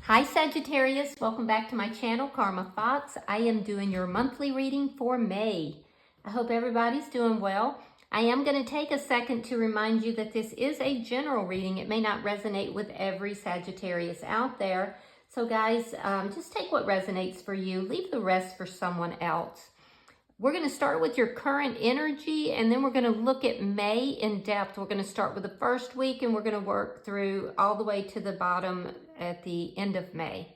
Hi Sagittarius, welcome back to my channel, Karma Thoughts. I am doing your monthly reading for May. I hope everybody's doing well. I am going to take a second to remind you that this is a general reading. It may not resonate with every Sagittarius out there. So guys, just take what resonates for you. Leave the rest for someone else. We're going to start with your current energy, and then we're going to look at May in depth. We're going to start with the first week, and we're going to work through all the way to the bottom at the end of May.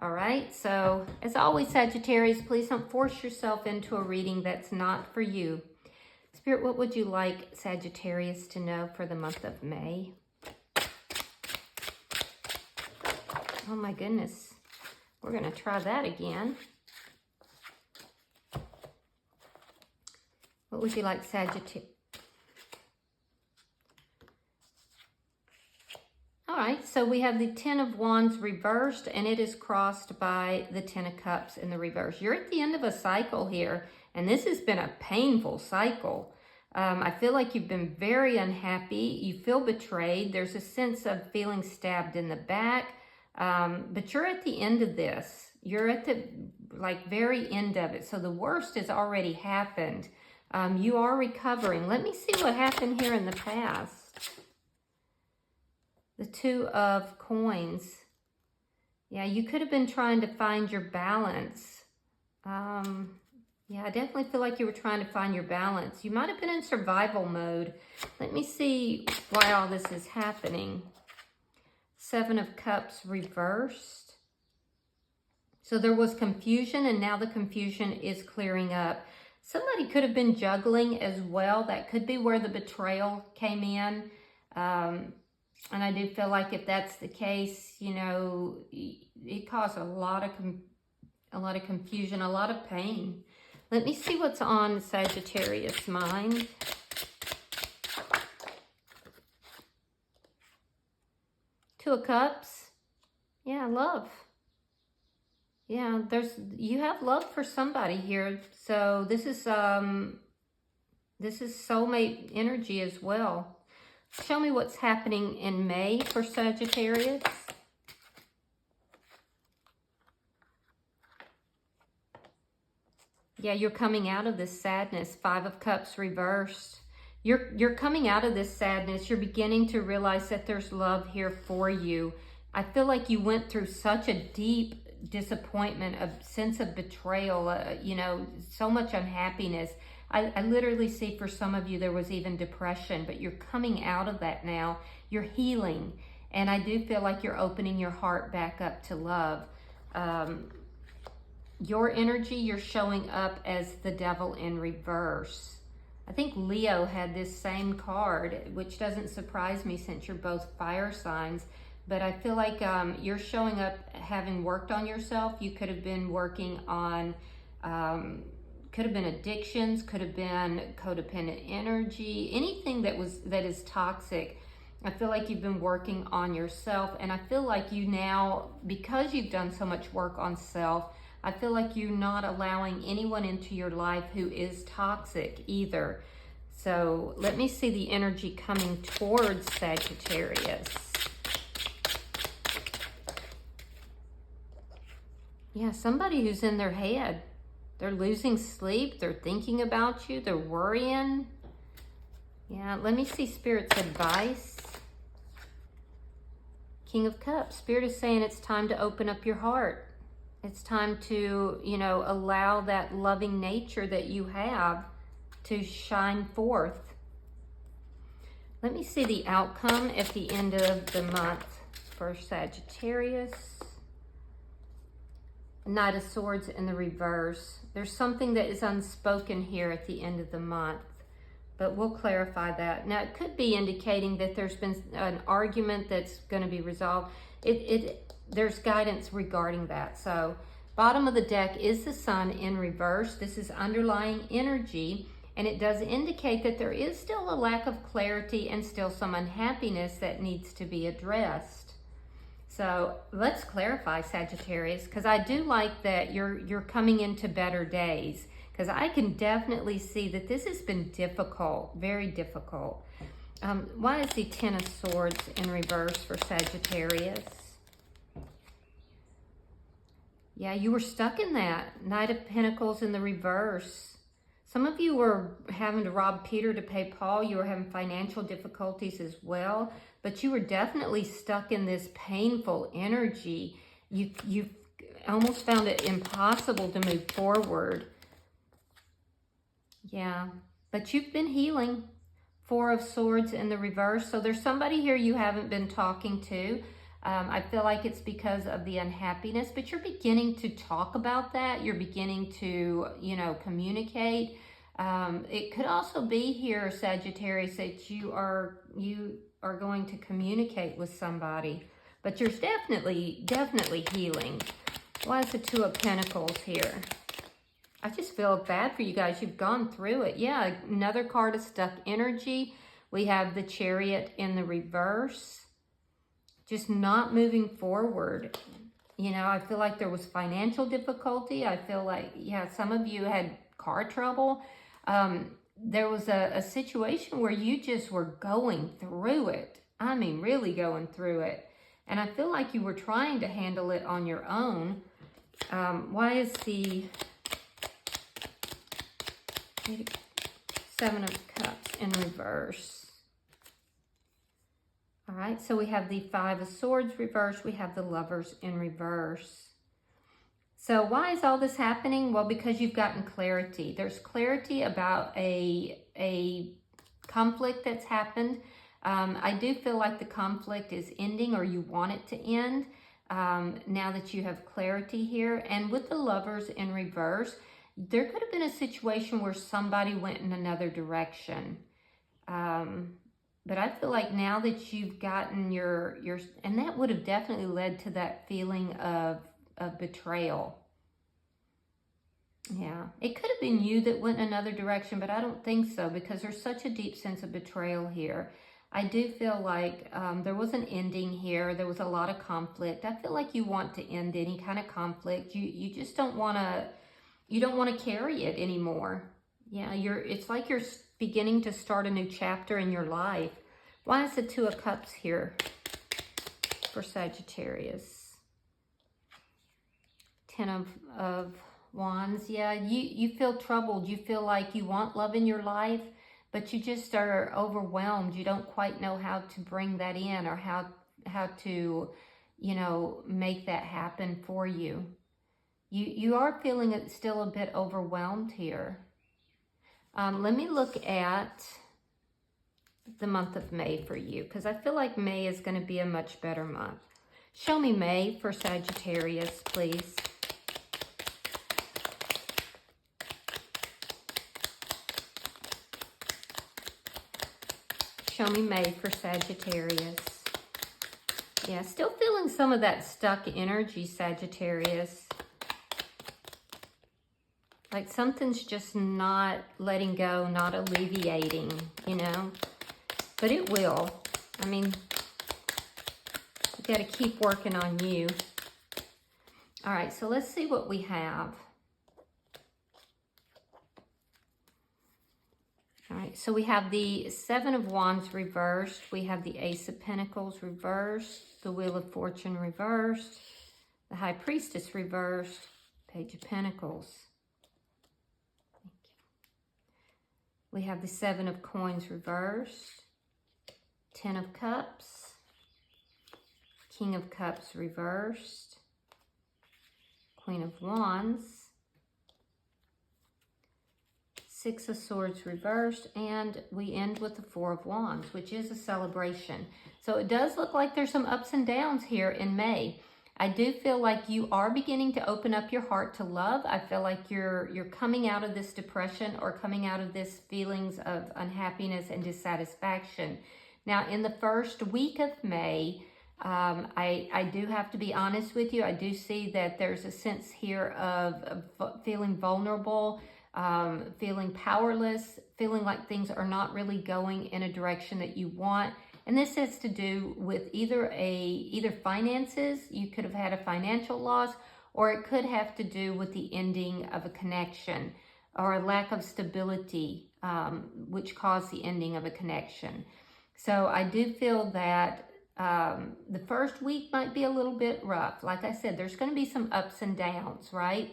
All right, so as always, Sagittarius, please don't force yourself into a reading that's not for you. Spirit, what would you like Sagittarius to know for the month of May? Oh my goodness, we're going to try that again. What would you like, Sagittarius? All right, so we have the Ten of Wands reversed, and it is crossed by the Ten of Cups in the reverse. You're at the end of a cycle here, and this has been a painful cycle. I feel like you've been very unhappy. You feel betrayed. There's a sense of feeling stabbed in the back, but you're at the end of this. You're at the very end of it, so the worst has already happened. You are recovering. Let me see what happened here in the past. The Two of Coins. Yeah, you could have been trying to find your balance. Yeah, I definitely feel like you were trying to find your balance. You might have been in survival mode. Let me see why all this is happening. Seven of Cups reversed. So there was confusion, and now the confusion is clearing up. Somebody could have been juggling as well. That could be where the betrayal came in. And I do feel like if that's the case, you know, it caused a lot of confusion, a lot of pain. Let me see what's on Sagittarius' mind. Two of Cups. Yeah, love. Yeah, you have love for somebody here. So this is soulmate energy as well. Show me what's happening in May for Sagittarius. Yeah, you're coming out of this sadness. Five of Cups reversed. You're coming out of this sadness. You're beginning to realize that there's love here for you. I feel like you went through such a deep disappointment, a sense of betrayal, you know, so much unhappiness. I literally see for some of you there was even depression, but you're coming out of that now. You're healing, and I do feel like you're opening your heart back up to love. Your energy, you're showing up as the Devil in reverse. I think Leo had this same card, which doesn't surprise me since you're both fire signs. But I feel like you're showing up having worked on yourself. You could have been working on, could have been addictions, could have been codependent energy, anything that is toxic. I feel like you've been working on yourself, and I feel like you now, because you've done so much work on self, I feel like you're not allowing anyone into your life who is toxic either. So let me see the energy coming towards Sagittarius. Yeah, somebody who's in their head. They're losing sleep. They're thinking about you. They're worrying. Yeah, let me see Spirit's advice. King of Cups. Spirit is saying it's time to open up your heart. It's time to, you know, allow that loving nature that you have to shine forth. Let me see the outcome at the end of the month for Sagittarius. Knight of Swords in the reverse. There's something that is unspoken here at the end of the month, but we'll clarify that. Now, it could be indicating that there's been an argument that's going to be resolved. There's guidance regarding that. So, bottom of the deck is the Sun in reverse. This is underlying energy, and it does indicate that there is still a lack of clarity and still some unhappiness that needs to be addressed. So let's clarify, Sagittarius, because I do like that you're coming into better days, because I can definitely see that this has been difficult, very difficult. Why is the Ten of Swords in reverse for Sagittarius? Yeah, you were stuck in that. Knight of Pentacles in the reverse. Some of you were having to rob Peter to pay Paul. You were having financial difficulties as well. But you were definitely stuck in this painful energy. You almost found it impossible to move forward. Yeah, but you've been healing. Four of Swords in the reverse. So there's somebody here you haven't been talking to. I feel like it's because of the unhappiness, but you're beginning to talk about that. You're beginning to, you know, communicate. It could also be here, Sagittarius, that you are going to communicate with somebody, but you're definitely healing. Why is the Two of Pentacles here? I just feel bad for you guys. You've gone through it. Yeah, another card of stuck energy. We have the Chariot in the reverse. Just not moving forward. You know, I feel like there was financial difficulty. I feel like, yeah, some of you had car trouble. There was a situation where you just were going through it. I mean, really going through it. And I feel like you were trying to handle it on your own. Why is the Seven of Cups in reverse? All right, so we have the Five of Swords reversed. We have the Lovers in reverse. So why is all this happening? Well, because you've gotten clarity. There's clarity about a conflict that's happened. I do feel like the conflict is ending, or you want it to end, now that you have clarity here. And with the Lovers in reverse, there could have been a situation where somebody went in another direction. But I feel like now that you've gotten your and that would have definitely led to that feeling of betrayal. Yeah, it could have been you that went in another direction, but I don't think so, because there's such a deep sense of betrayal here. I do feel like there was an ending here. There was a lot of conflict. I feel like you want to end any kind of conflict. You just don't want to. You don't want to carry it anymore. Yeah, it's like you're beginning to start a new chapter in your life. Why is the Two of Cups here for Sagittarius? Ten of Wands. Yeah, you feel troubled. You feel like you want love in your life, but you just are overwhelmed. You don't quite know how to bring that in, or how to, you know, make that happen for you. You are feeling it still a bit overwhelmed here. Let me look at the month of May for you, because I feel like May is going to be a much better month. Show me May for Sagittarius, please. Show me May for Sagittarius. Yeah, still feeling some of that stuck energy, Sagittarius. Like something's just not letting go, not alleviating, you know. But it will. I mean, you got to keep working on you. All right, so let's see what we have. All right, so we have the Seven of Wands reversed. We have the Ace of Pentacles reversed. The Wheel of Fortune reversed. The High Priestess reversed. Page of Pentacles. We have the Seven of Coins reversed, Ten of Cups, King of Cups reversed, Queen of Wands, Six of Swords reversed, and we end with the Four of Wands, which is a celebration. So it does look like there's some ups and downs here in May. I do feel like you are beginning to open up your heart to love. I feel like you're coming out of this depression, or coming out of this feelings of unhappiness and dissatisfaction. Now, in the first week of May, I do have to be honest with you. I do see that there's a sense here of feeling vulnerable, feeling powerless, feeling like things are not really going in a direction that you want. And this has to do with either finances. You could have had a financial loss, or it could have to do with the ending of a connection, or a lack of stability, which caused the ending of a connection. So I do feel that The first week might be a little bit rough. Like I said, there's going to be some ups and downs, right?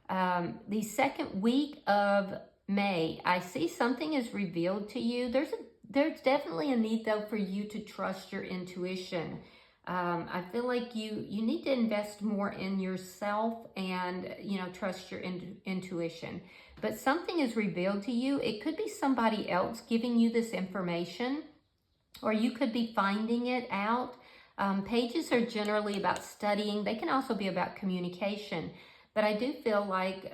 The second week of May, I see something is revealed to you. There's definitely a need, though, for you to trust your intuition. I feel like you need to invest more in yourself and, trust your intuition. But something is revealed to you. It could be somebody else giving you this information, or you could be finding it out. Pages are generally about studying. They can also be about communication. But I do feel like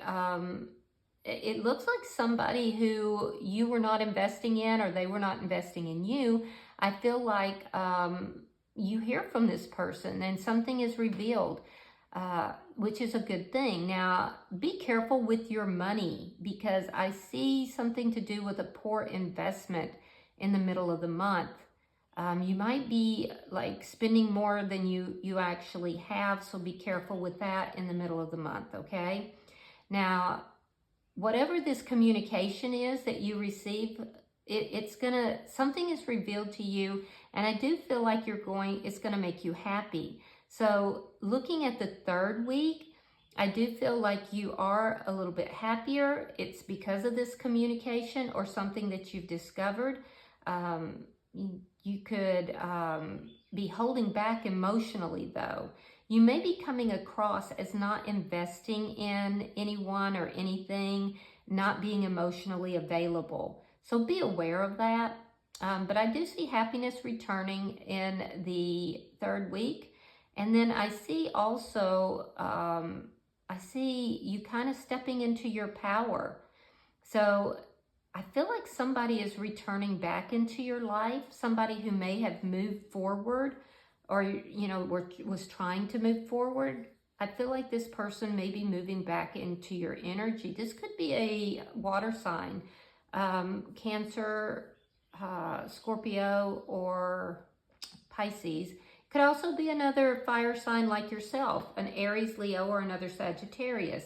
it looks like somebody who you were not investing in, or they were not investing in you. I feel like you hear from this person and something is revealed, which is a good thing. Now, be careful with your money, because I see something to do with a poor investment in the middle of the month. You might be like spending more than you actually have, so be careful with that in the middle of the month, okay? Now, whatever this communication is that you receive, something is revealed to you, and I do feel like it's gonna make you happy. So looking at the third week, I do feel like you are a little bit happier. It's because of this communication or something that you've discovered. You could be holding back emotionally, though. You may be coming across as not investing in anyone or anything, not being emotionally available. So be aware of that. But I do see happiness returning in the third week. And then I see also, I see you kind of stepping into your power. So I feel like somebody is returning back into your life, somebody who may have moved forward, or, was trying to move forward. I feel like this person may be moving back into your energy. This could be a water sign, Cancer, Scorpio, or Pisces. Could also be another fire sign like yourself, an Aries, Leo, or another Sagittarius.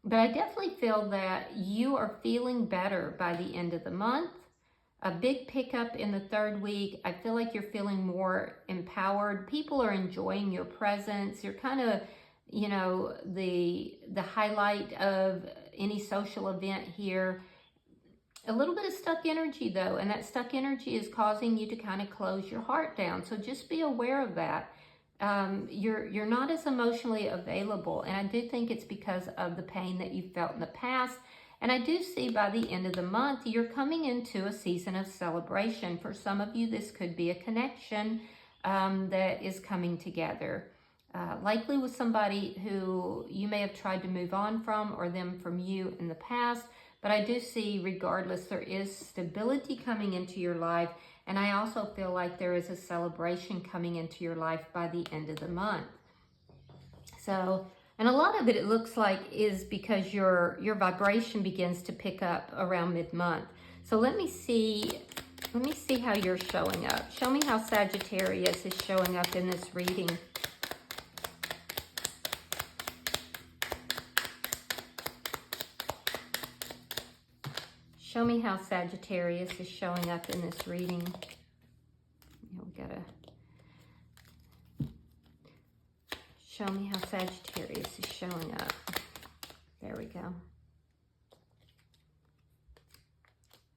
But I definitely feel that you are feeling better by the end of the month. A big pickup in the third week. I feel like you're feeling more empowered. People are enjoying your presence. You're kind of, the highlight of any social event here. A little bit of stuck energy, though, and that stuck energy is causing you to kind of close your heart down. So just be aware of that. You're not as emotionally available, and I do think it's because of the pain that you felt in the past. And I do see by the end of the month, you're coming into a season of celebration. For some of you, this could be a connection that is coming together. Likely with somebody who you may have tried to move on from, or them from you in the past. But I do see, regardless, there is stability coming into your life. And I also feel like there is a celebration coming into your life by the end of the month. So, and a lot of it looks like is because your vibration begins to pick up around mid-month. So let me see how you're showing up. Show me how Sagittarius is showing up in this reading. Show me how Sagittarius is showing up in this reading. We gotta show me how Sagittarius is showing up. There we go.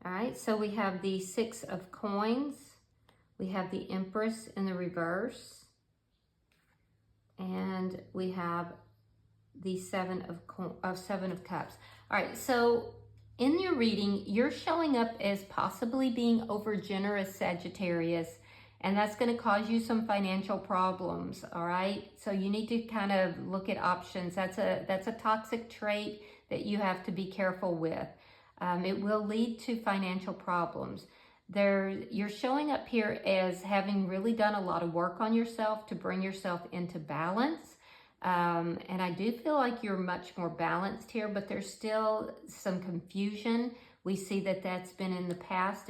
All right, so we have the Six of Coins. We have the Empress in the reverse. And we have the Seven of Cups. All right, so in your reading, you're showing up as possibly being overgenerous, Sagittarius, and that's going to cause you some financial problems, all right? So you need to kind of look at options. That's a toxic trait that you have to be careful with. It will lead to financial problems. You're showing up here as having really done a lot of work on yourself to bring yourself into balance. And I do feel like you're much more balanced here, but there's still some confusion. We see that that's been in the past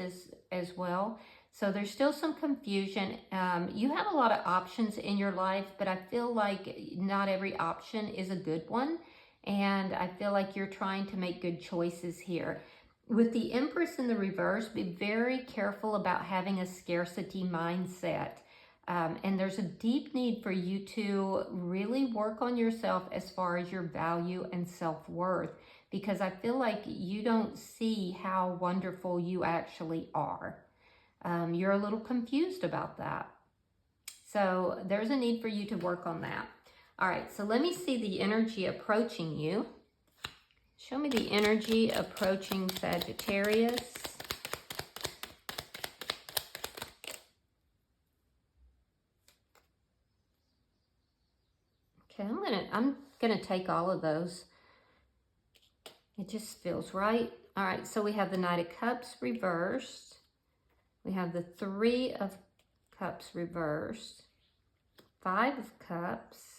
as well. So there's still some confusion. You have a lot of options in your life, but I feel like not every option is a good one. And I feel like you're trying to make good choices here. With the Empress in the reverse, be very careful about having a scarcity mindset. And there's a deep need for you to really work on yourself as far as your value and self-worth, because I feel like you don't see how wonderful you actually are. You're a little confused about that. So there's a need for you to work on that. All right, so let me see the energy approaching you. Show me the energy approaching Sagittarius. Okay, I'm gonna take all of those. It just feels right. All right, so we have the Knight of Cups reversed. We have the Three of Cups reversed. Five of Cups.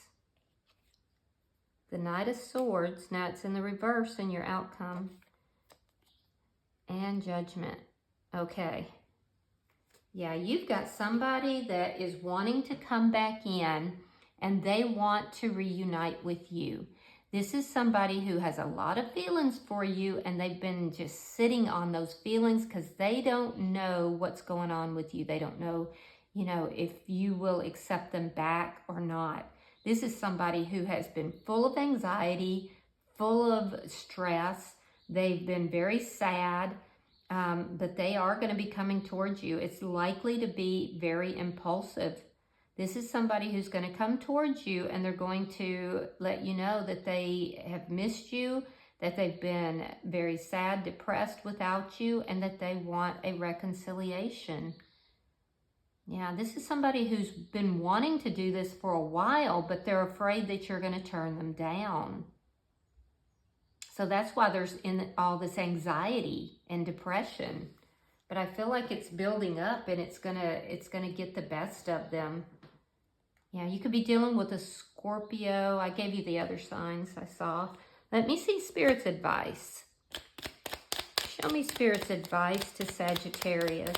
The Knight of Swords. Now it's in the reverse in your outcome. And Judgment. Okay. Yeah, you've got somebody that is wanting to come back in, and they want to reunite with you. This is somebody who has a lot of feelings for you, and they've been just sitting on those feelings because they don't know what's going on with you. They don't know, you know, if you will accept them back or not. This is somebody who has been full of anxiety, full of stress. They've been very sad, but they are going to be coming towards you. It's likely to be very impulsive. This is somebody who's going to come towards you, and they're going to let you know that they have missed you, that they've been very sad, depressed without you, and that they want a reconciliation. Yeah, this is somebody who's been wanting to do this for a while, but they're afraid that you're going to turn them down. So that's why there's all this anxiety and depression. But I feel like it's building up, and it's gonna get the best of them. Yeah, you could be dealing with a Scorpio. I gave you the other signs I saw. Let me see Spirit's advice. Show me Spirit's advice to Sagittarius.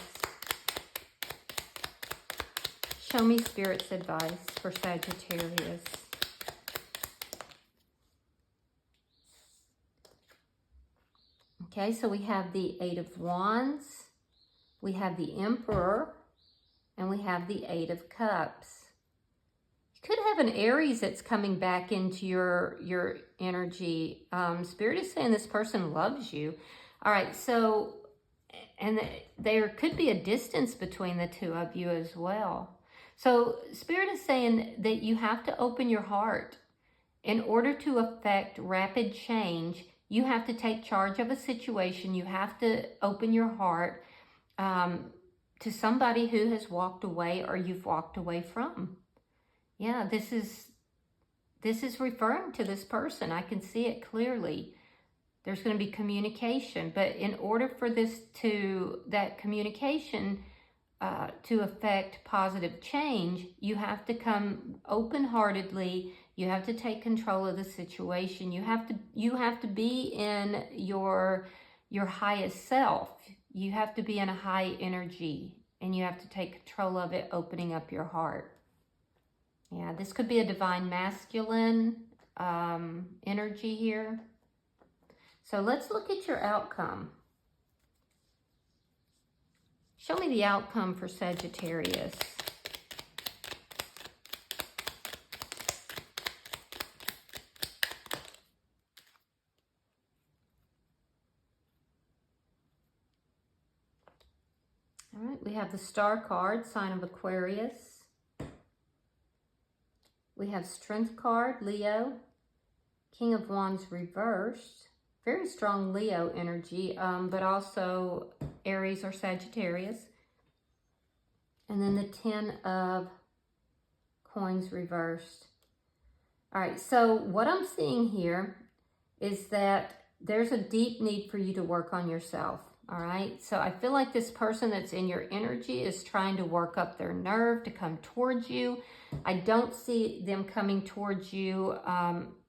Show me Spirit's advice for Sagittarius. Okay, so we have the Eight of Wands, we have the Emperor, and we have the Eight of Cups. You could have an Aries that's coming back into your energy. Spirit is saying this person loves you. All right, so, and there could be a distance between the two of you as well. So Spirit is saying that you have to open your heart. In order to affect rapid change, you have to take charge of a situation. You have to open your heart to somebody who has walked away or you've walked away from. Yeah, this is referring to this person. I can see it clearly. There's going to be communication, but in order for that communication to affect positive change, you have to come open-heartedly. You have to take control of the situation. You have to be in your highest self. You have to be in a high energy, and you have to take control of it, opening up your heart. Yeah, this could be a divine masculine energy here. So let's look at your outcome. Show me the outcome for Sagittarius. All right, we have the Star card, sign of Aquarius. We have Strength card, Leo. King of Wands reversed. Very strong Leo energy, but also Aries or Sagittarius. And then the 10 of Coins reversed. All right, so what I'm seeing here is that there's a deep need for you to work on yourself. All right, so I feel like this person that's in your energy is trying to work up their nerve to come towards you. I don't see them coming towards you.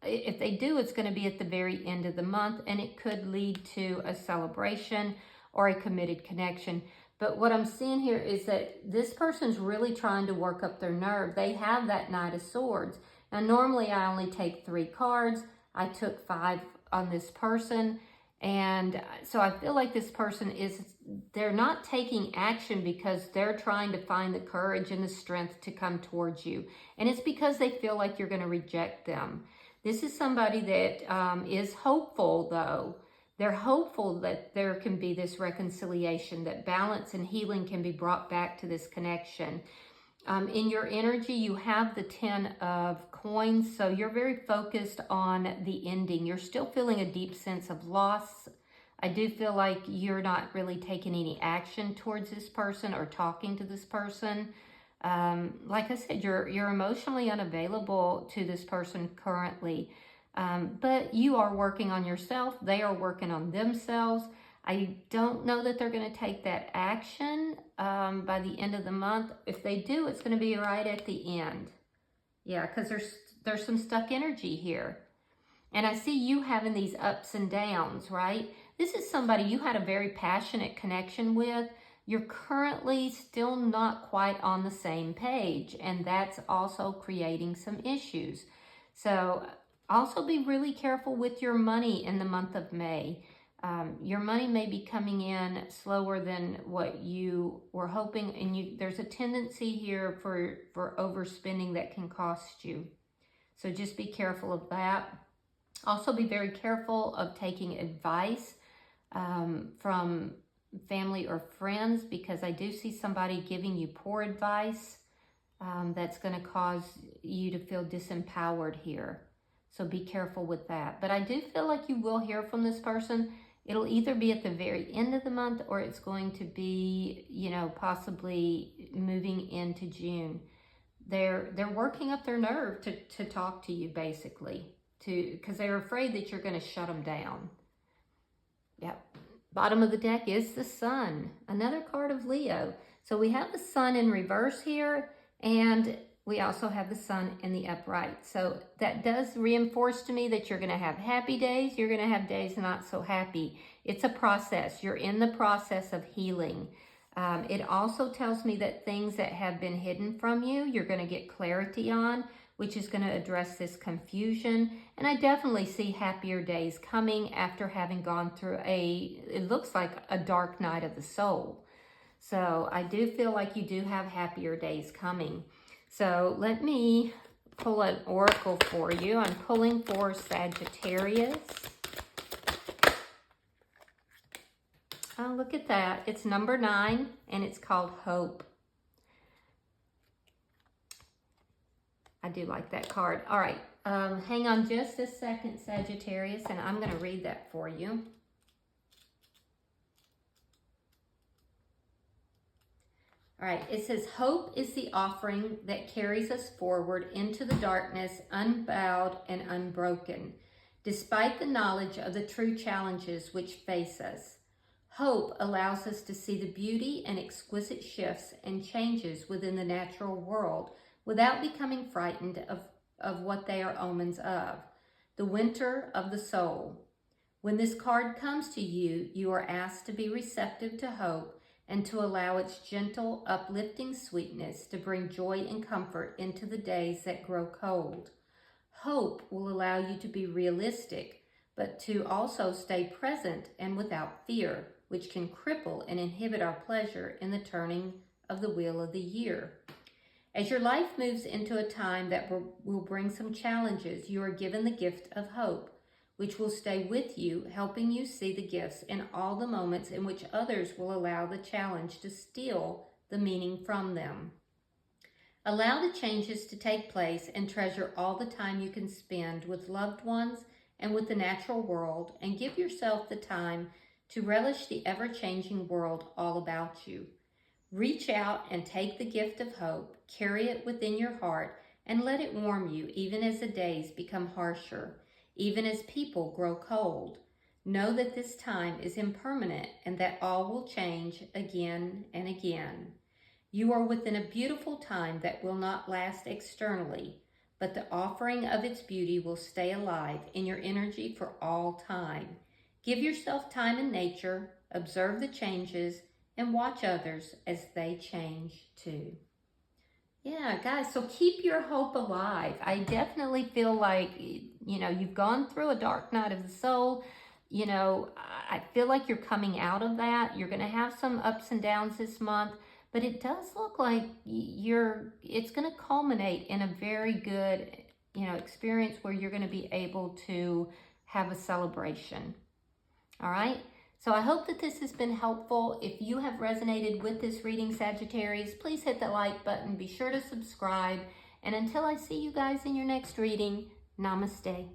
If they do, it's going to be at the very end of the month, and it could lead to a celebration or a committed connection. But what I'm seeing here is that this person's really trying to work up their nerve. They have that Knight of Swords. Now, normally I only take 3 cards. I took 5 on this person. And so I feel like this person they're not taking action because they're trying to find the courage and the strength to come towards you. And it's because they feel like you're going to reject them. This is somebody that is hopeful, though. They're hopeful that there can be this reconciliation, that balance and healing can be brought back to this connection. In your energy, you have the 10 of coins, so you're very focused on the ending. You're still feeling a deep sense of loss. I do feel like you're not really taking any action towards this person or talking to this person. Like I said, you're emotionally unavailable to this person currently, but you are working on yourself. They are working on themselves. I don't know that they're going to take that action by the end of the month. If they do, it's going to be right at the end. Yeah, because there's some stuck energy here. And I see you having these ups and downs, right? This is somebody you had a very passionate connection with. You're currently still not quite on the same page, and that's also creating some issues. So also be really careful with your money in the month of May. Your money may be coming in slower than what you were hoping, and there's a tendency here for overspending that can cost you. So just be careful of that. Also be very careful of taking advice from family or friends, because I do see somebody giving you poor advice that's going to cause you to feel disempowered here. So be careful with that. But I do feel like you will hear from this person. It'll either be at the very end of the month, or it's going to be, you know, possibly moving into June. They're working up their nerve to talk to you, basically, because they're afraid that you're going to shut them down. Yep. Bottom of the deck is the Sun, another card of Leo. So we have the Sun in reverse here, and we also have the Sun in the upright. So that does reinforce to me that you're going to have happy days. You're going to have days not so happy. It's a process. You're in the process of healing. It also tells me that things that have been hidden from you, you're going to get clarity on, which is going to address this confusion. And I definitely see happier days coming after having gone through it looks like a dark night of the soul. So I do feel like you do have happier days coming. So let me pull an oracle for you. I'm pulling for Sagittarius. Oh, look at that. It's number 9, and it's called Hope. I do like that card. All right, hang on just a second, Sagittarius, and I'm going to read that for you. All right, it says, hope is the offering that carries us forward into the darkness, unbowed and unbroken, despite the knowledge of the true challenges which face us. Hope allows us to see the beauty and exquisite shifts and changes within the natural world without becoming frightened of what they are omens of. The winter of the soul. When this card comes to you, you are asked to be receptive to hope and to allow its gentle, uplifting sweetness to bring joy and comfort into the days that grow cold. Hope will allow you to be realistic, but to also stay present and without fear, which can cripple and inhibit our pleasure in the turning of the wheel of the year. As your life moves into a time that will bring some challenges, you are given the gift of hope, which will stay with you, helping you see the gifts in all the moments in which others will allow the challenge to steal the meaning from them. Allow the changes to take place and treasure all the time you can spend with loved ones and with the natural world, and give yourself the time to relish the ever-changing world all about you. Reach out and take the gift of hope, carry it within your heart, and let it warm you even as the days become harsher. Even as people grow cold, know that this time is impermanent and that all will change again and again. You are within a beautiful time that will not last externally, but the offering of its beauty will stay alive in your energy for all time. Give yourself time in nature, observe the changes, and watch others as they change too. Yeah, guys, so keep your hope alive. I definitely feel like, you know, you've gone through a dark night of the soul. you know, I feel like you're coming out of that. You're going to have some ups and downs this month, but it does look like it's going to culminate in a very good, you know, experience where you're going to be able to have a celebration. All right. So I hope that this has been helpful. If you have resonated with this reading, Sagittarius, please hit the like button. Be sure to subscribe. And until I see you guys in your next reading, namaste.